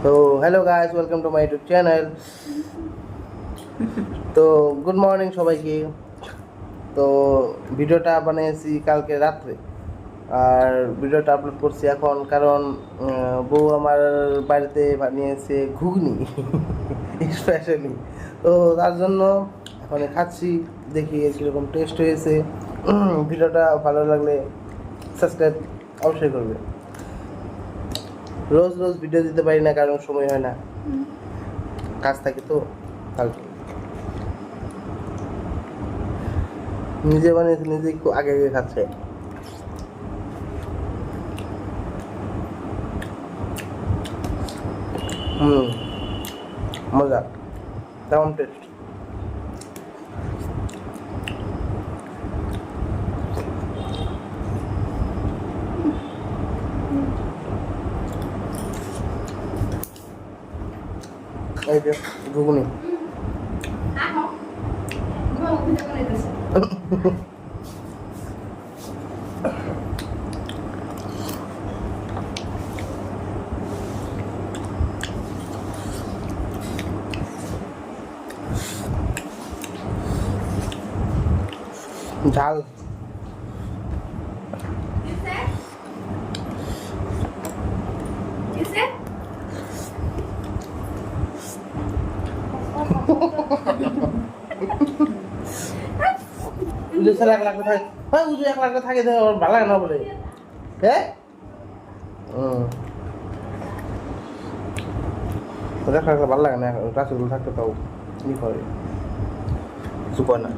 তো hello guys, welcome to my YouTube channel. তো good morning সবাইকে। তো ভিডিওটা বানিয়েছি কালকে রাত্রে, আর ভিডিওটা আপলোড করছি এখন, কারণ বউ আমার বাড়িতে বানিয়েছে ঘুগনি স্পেশালি। তো তার জন্য এখন খাচ্ছি, দেখি কীরকম টেস্ট হয়েছে। ভিডিওটা ভালো লাগলে সাবস্ক্রাইব অবশ্যই করবে। রোজ রোজ ভিডিও দিতে পারি না, কারণ সময় হয় না, কাজ থাকে তো। কালকে নিজে বানিয়েছে, নিজে একটু আগে আগে খাচ্ছে। মজা, তেমন টেস্ট। এই যে ঘুগনি। ঝাল। উজু স্যার 1 লাখ থাকে, হ্যাঁ উজু 1 লাখ থাকে, ভালো লাগে না বলে। হ্যাঁ 1 লাখ ভালো লাগে না, রাসুল থাকতে তাও ই করে কিছু কয় না।